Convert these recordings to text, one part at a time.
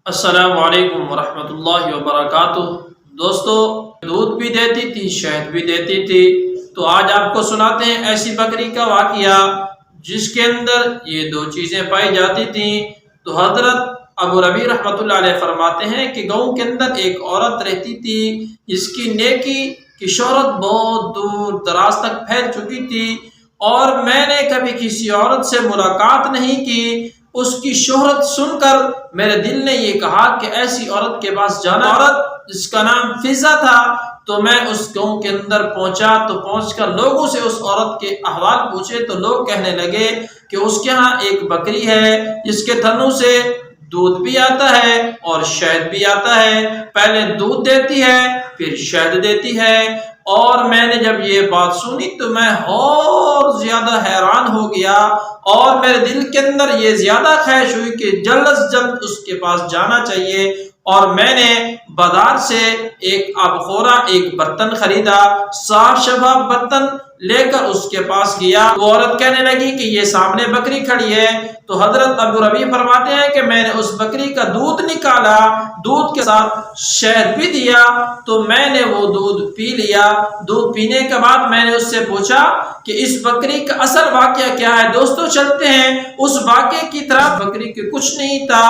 السلام علیکم ورحمۃ اللہ وبرکاتہ۔ دوستو، دودھ بھی دیتی تھی، شہد بھی دیتی تھی۔ تو آج آپ کو سناتے ہیں ایسی بکری کا واقعہ جس کے اندر یہ دو چیزیں پائی جاتی تھیں۔ تو حضرت ابو ربیع رحمۃ اللہ علیہ فرماتے ہیں کہ گاؤں کے اندر ایک عورت رہتی تھی جس کی نیکی کی شہرت بہت دور دراز تک پھیل چکی تھی، اور میں نے کبھی کسی عورت سے ملاقات نہیں کی۔ اس کی شہرت سن کر میرے دل نے یہ کہا کہ ایسی عورت کے پاس جانا۔ عورت جس کا نام فضہ تھا، تو میں اس گاؤں کے اندر پہنچا۔ تو پہنچ کر لوگوں سے اس عورت کے احوال پوچھے تو لوگ کہنے لگے کہ اس کے ہاں ایک بکری ہے جس کے تھنوں سے دودھ بھی آتا ہے اور شہد بھی آتا ہے۔ پہلے دودھ دیتی ہے، پھر شہد دیتی ہے۔ اور میں نے جب یہ بات سنی تو میں اور زیادہ حیران ہو گیا، اور میرے دل کے اندر یہ زیادہ خواہش ہوئی کہ جلد از جلد اس کے پاس جانا چاہیے۔ اور میں نے بازار سے ایک آبخورا ایک برتن خریدا، صاف شفاف برتن لے کر اس کے پاس گیا۔ وہ عورت کہنے لگی کہ یہ سامنے بکری کھڑی ہے۔ تو حضرت ابو ربیع فرماتے ہیں کہ میں نے اس بکری کا دودھ نکالا، دودھ کے ساتھ شہد بھی دیا، تو میں نے وہ دودھ پی لیا۔ دودھ پینے کے بعد میں نے اس سے پوچھا کہ اس بکری کا اصل واقعہ کیا ہے۔ دوستو چلتے ہیں اس واقعے کی طرف۔ بکری کے کچھ نہیں تھا،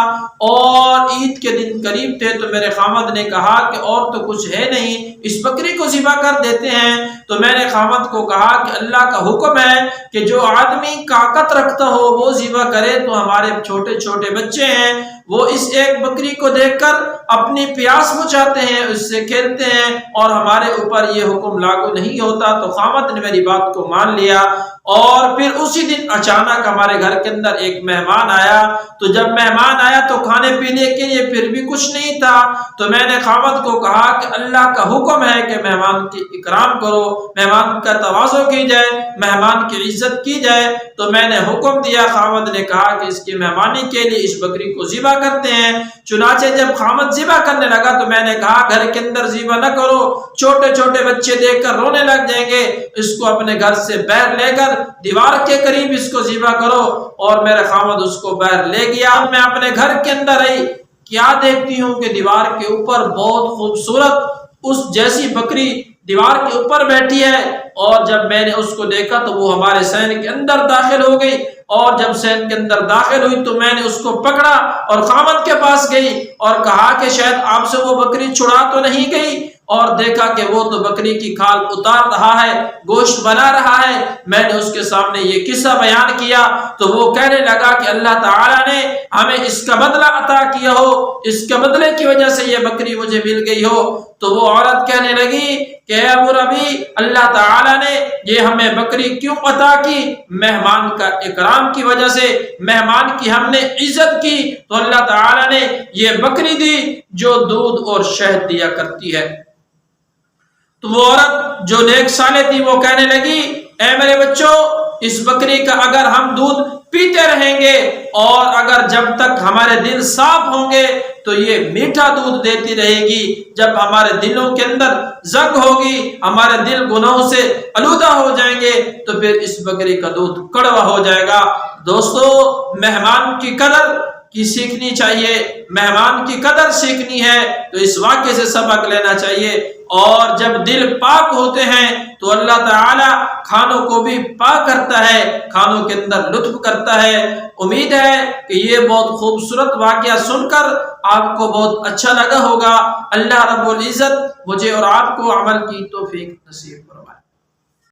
اور عید کے دن قریب تھے، تو میرے خامد نے کہا کہ اور تو کچھ ہے نہیں، اس بکری کو ذبح کر دیتے ہیں۔ تو میں نے خامد کو کہا کہ اللہ کا حکم ہے کہ جو آدمی طاقت رکھتا ہو وہ ذبح کرے۔ تو ہمارے چھوٹے چھوٹے بچے ہیں، وہ اس ایک بکری کو دیکھ کر اپنی پیاس بجھاتے ہیں، اس سے کھیلتے ہیں، اور ہمارے اوپر یہ حکم لاگو نہیں ہوتا۔ تو خامد نے میری بات کو مان لیا، اور پھر اسی دن اچانک ہمارے گھر کے اندر ایک مہمان آیا۔ تو جب مہمان آیا تو کھانے پینے کے لیے پھر بھی کچھ نہیں تھا۔ تو میں نے خامد کو کہا کہ اللہ کا حکم ہے کہ مہمان کی اکرام کرو، مہمان کا تواضع کی جائے، مہمان کی عزت کی جائے۔ تو میں نے حکم دیا، خامد نے کہا کہ اس کی مہمانی کے لیے اس بکری کو ذبح کرتے ہیں۔ چنانچہ جب خامد ذبح کرنے لگا تو میں نے کہا گھر کے اندر ذبح نہ کرو، چھوٹے چھوٹے بچے دیکھ کر رونے لگ جائیں گے، اس کو اپنے گھر سے باہر لے کر دیوار کے قریب اس کو ذبح کرو۔ اور میرے خامد اس کو باہر لے گیا۔ میں اپنے گھر کے اندر آئی، کیا دیکھتی ہوں کہ دیوار کے اوپر بہت خوبصورت اس جیسی بکری دیوار کے اوپر بیٹھی ہے۔ اور جب میں نے اس کو دیکھا تو وہ ہمارے صحن کے اندر داخل ہو گئی، اور جب صحن کے اندر داخل ہوئی تو میں نے اس کو پکڑا اور خامد کے پاس گئی اور کہا کہ شاید آپ سے وہ بکری چھڑا تو نہیں گئی۔ اور دیکھا کہ وہ تو بکری کی کھال اتار رہا ہے، گوشت بنا رہا ہے۔ میں نے اس کے سامنے یہ قصہ بیان کیا تو وہ کہنے لگا کہ اللہ تعالیٰ نے ہمیں اس کا بدلہ عطا کیا ہو، اس کے بدلے کی وجہ سے یہ بکری مجھے مل گئی ہو۔ تو وہ عورت کہنے لگی کہ اے ابو ربیع، اللہ تعالیٰ نے یہ ہمیں بکری کیوں عطا کی؟ مہمان کا اکرام کی وجہ سے، مہمان کی ہم نے عزت کی تو اللہ تعالیٰ نے یہ بکری دی جو دودھ اور شہد دیا کرتی ہے۔ تو وہ عورت جو نیک صالح تھی وہ کہنے لگی اے میرے بچوں، اس بکری کا اگر ہم دودھ پیتے رہیں گے اور اگر جب تک ہمارے دل صاف ہوں گے تو یہ میٹھا دودھ دیتی رہے گی۔ جب ہمارے دلوں کے اندر زنگ ہوگی، ہمارے دل گناہوں سے آلودہ ہو جائیں گے، تو پھر اس بکری کا دودھ کڑوا ہو جائے گا۔ دوستو، مہمان کی قدر کی سیکھنی چاہیے، مہمان کی قدر سیکھنی ہے تو اس واقعے سے سبق لینا چاہیے۔ اور جب دل پاک ہوتے ہیں تو اللہ تعالی کھانوں کو بھی پاک کرتا ہے، کھانوں کے اندر لطف کرتا ہے۔ امید ہے کہ یہ بہت خوبصورت واقعہ سن کر آپ کو بہت اچھا لگا ہوگا۔ اللہ رب العزت مجھے اور آپ کو عمل کی توفیق نصیب فرمائے۔